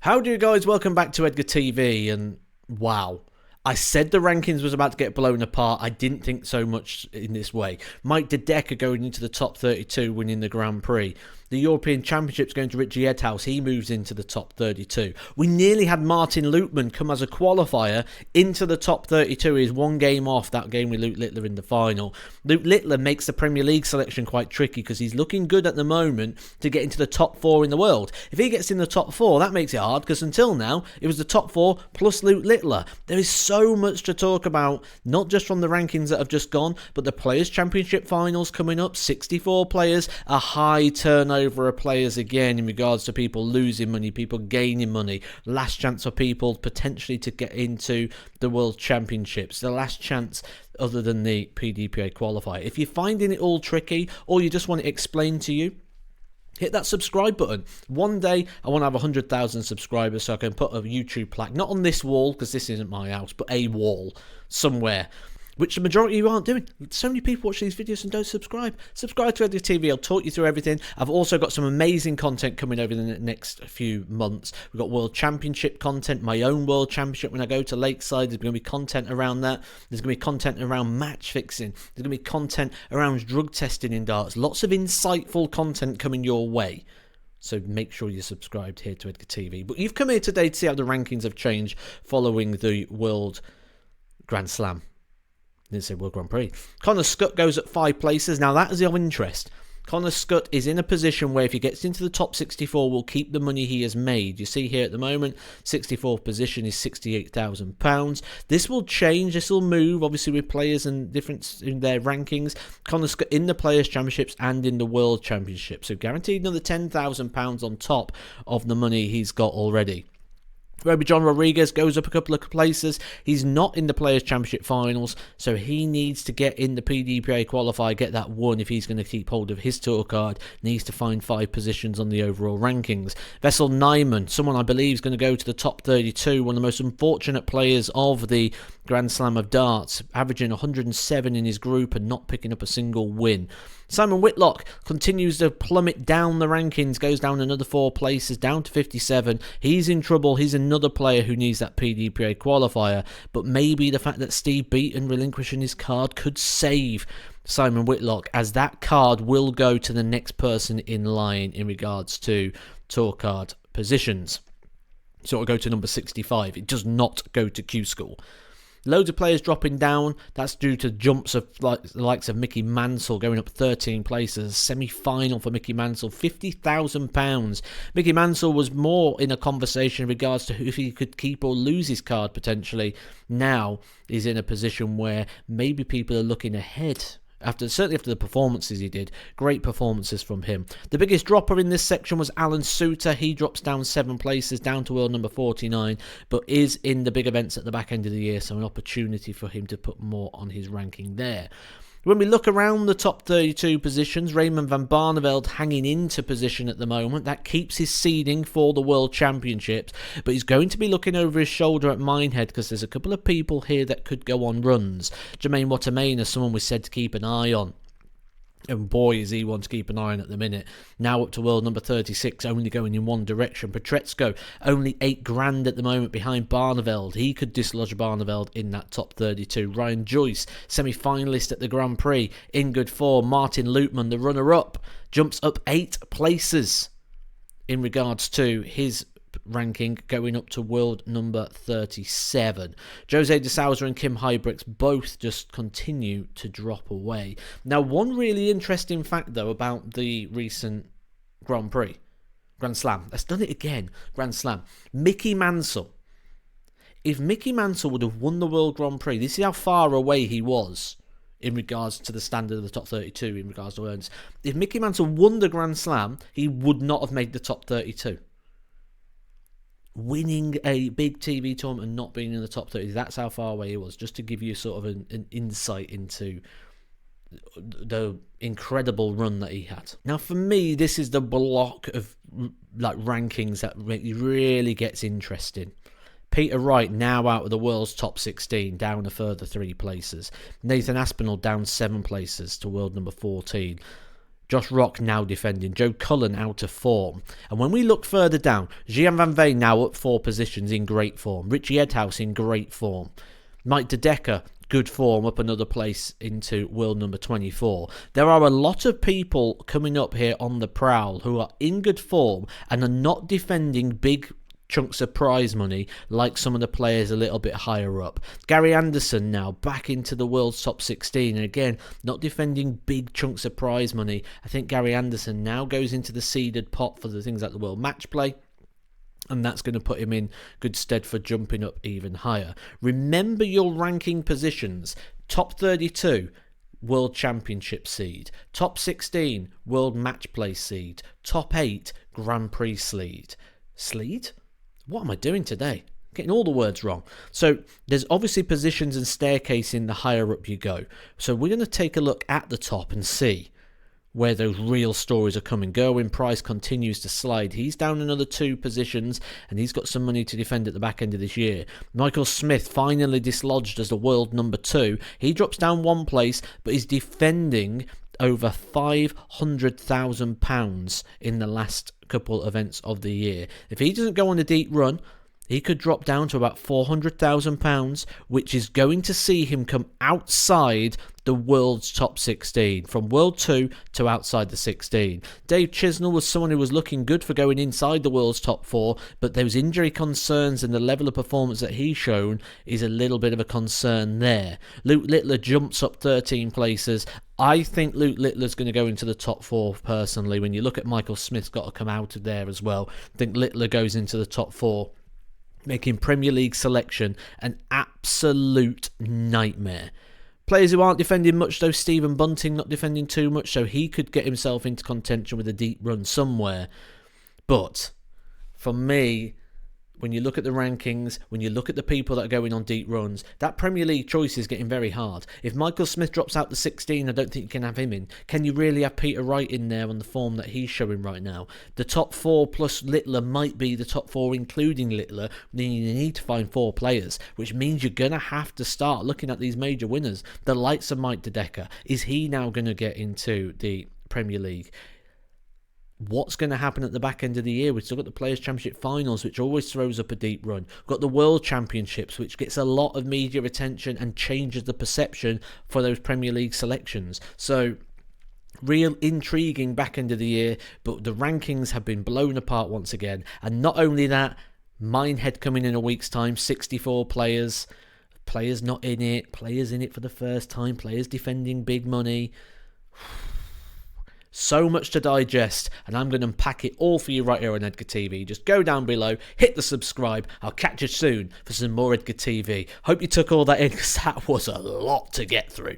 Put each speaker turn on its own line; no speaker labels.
How do you guys? Welcome back to Edgar TV. And wow, I said the rankings was about to get blown apart. I didn't think so much in this way. Mike De Decker going into the top 32, winning the Grand Prix. The European Championship's going to Richie Edhouse. He moves into the top 32. We nearly had Martin Luitmann come as a qualifier into the top 32. He's one game off that game with Luke Littler in the final. Luke Littler makes the Premier League selection quite tricky because he's looking good at the moment to get into the top 4 in the world. If he gets in the top 4, that makes it hard because until now, it was the top 4 plus Luke Littler. There is so much to talk about, not just from the rankings that have just gone, but the Players' Championship finals coming up. 64 players, a high turnover of players again in regards to people losing money, people gaining money. Last chance for people potentially to get into the World Championships. The last chance other than the PDPA qualifier. If you're finding it all tricky or you just want it explained to you, hit that subscribe button. One day, I want to have 100,000 subscribers so I can put a YouTube plaque, not on this wall, because this isn't my house, but a wall somewhere, which the majority of you aren't doing. So many people watch these videos and don't subscribe. Subscribe to Edgar TV. I'll talk you through everything. I've also got some amazing content coming over the next few months. We've got World Championship content, my own World Championship when I go to Lakeside. There's going to be content around that. There's going to be content around match fixing. There's going to be content around drug testing in darts. Lots of insightful content coming your way. So make sure you're subscribed here to Edgar TV. But you've come here today to see how the rankings have changed following the World Grand Slam. Didn't say World Grand Prix. Connor Scott goes at 5 places. Now that is of interest. Connor Scott is in a position where if he gets into the top 64, will keep the money he has made. You see here at the moment, 64th position is £68,000. This will change. This will move, obviously, with players and difference in their rankings. Connor Scott in the Players' Championships and in the World Championship. So guaranteed another £10,000 on top of the money he's got already. Roby John Rodriguez goes up a couple of places. He's not in the Players' Championship finals, so he needs to get in the PDPA qualifier, get that one if he's going to keep hold of his tour card. Needs to find 5 positions on the overall rankings. Vessel Nyman, someone I believe is going to go to the top 32, one of the most unfortunate players of the Grand Slam of Darts, averaging 107 in his group and not picking up a single win. Simon Whitlock continues to plummet down the rankings, goes down another 4 places, down to 57. He's in trouble. He's another player who needs that PDPA qualifier, but maybe the fact that Steve Beaton relinquishing his card could save Simon Whitlock, as that card will go to the next person in line in regards to tour card positions. So it'll go to number 65. It does not go to Q School. Loads of players dropping down. That's due to jumps of the likes of Mickey Mansell going up 13 places. Semi-final for Mickey Mansell, £50,000. Mickey Mansell was more in a conversation in regards to if he could keep or lose his card potentially. Now he's in a position where maybe people are looking ahead. Certainly after the performances he did. Great performances from him. The biggest dropper in this section was Alan Suter. He drops down 7 places, down to world number 49, but is in the big events at the back end of the year, so an opportunity for him to put more on his ranking there. When we look around the top 32 positions, Raymond van Barneveld hanging into position at the moment. That keeps his seeding for the World Championships, but he's going to be looking over his shoulder at Minehead because there's a couple of people here that could go on runs. Jermaine Watermain is someone we said to keep an eye on. And boy, is he one to keep an eye on at the minute. Now up to world number 36, only going in one direction. Petretsko, only $8,000 at the moment behind Barneveld. He could dislodge Barneveld in that top 32. Ryan Joyce, semi-finalist at the Grand Prix, in good form. Martin Luitmann, the runner-up, jumps up 8 places in regards to his ranking, going up to world number 37. Jose de Souza and Kim Hybricks both just continue to drop away. Now, one really interesting fact, though, about the recent Grand Prix, Grand Slam. Let's done it again. Grand Slam. Mickey Mansell. If Mickey Mansell would have won the World Grand Prix, this is how far away he was in regards to the standard of the top 32 in regards to earnings. If Mickey Mansell won the Grand Slam, he would not have made the top 32. Winning a big TV tournament and not being in the top 30, that's how far away he was, just to give you sort of an insight into the incredible run that he had. Now, for me, this is the block of rankings that really gets interesting. Peter Wright now out of the world's top 16, down a further 3 places. Nathan Aspinall down 7 places to world number 14. Josh Rock now defending. Joe Cullen out of form. And when we look further down, Gian Van Veen now up 4 positions in great form. Richie Edhouse in great form. Mike De Decker, good form, up another place into world number 24. There are a lot of people coming up here on the prowl who are in good form and are not defending big chunks of prize money like some of the players a little bit higher up. Gary Anderson now back into the world's top 16, and again not defending big chunks of prize money. I think Gary Anderson now goes into the seeded pot for the things like the World Match Play, and that's going to put him in good stead for jumping up even higher. Remember your ranking positions. Top 32 World Championship seed, top 16 World Match Play seed, top 8 Grand Prix seed. What am I doing today? Getting all the words wrong. So there's obviously positions and staircasing the higher up you go. So we're going to take a look at the top and see where those real stories are coming. Gerwyn Price continues to slide. He's down another 2 positions, and he's got some money to defend at the back end of this year. Michael Smith finally dislodged as the world number 2. He drops down 1 place, but he's defending over £500,000 in the last couple events of the year. If he doesn't go on a deep run, he could drop down to about £400,000, which is going to see him come outside the world's top 16, from World 2 to outside the 16. Dave Chisnell was someone who was looking good for going inside the world's top 4, but those injury concerns and the level of performance that he's shown is a little bit of a concern there. Luke Littler jumps up 13 places. I think Luke Littler's going to go into the top 4 personally. When you look at Michael Smith's got to come out of there as well. I think Littler goes into the top 4. Making Premier League selection an absolute nightmare. Players who aren't defending much though, Stephen Bunting not defending too much, so he could get himself into contention with a deep run somewhere. But for me, when you look at the rankings, when you look at the people that are going on deep runs, that Premier League choice is getting very hard. If Michael Smith drops out the 16, I don't think you can have him in. Can you really have Peter Wright in there on the form that he's showing right now? The top 4 plus Littler might be the top 4 including Littler. Then you need to find 4 players, which means you're going to have to start looking at these major winners. The likes of Mike De Decker. Is he now going to get into the Premier League? What's going to happen at the back end of the year? We've still got the Players' Championship finals, which always throws up a deep run. We've got the World Championships, which gets a lot of media attention and changes the perception for those Premier League selections. So, real intriguing back end of the year, but the rankings have been blown apart once again. And not only that, Minehead coming in a week's time, 64 players. Players not in it, players in it for the first time, players defending big money. So much to digest, and I'm going to unpack it all for you right here on Edgar TV. Just go down below, hit the subscribe. I'll catch you soon for some more Edgar TV. Hope you took all that in, because that was a lot to get through.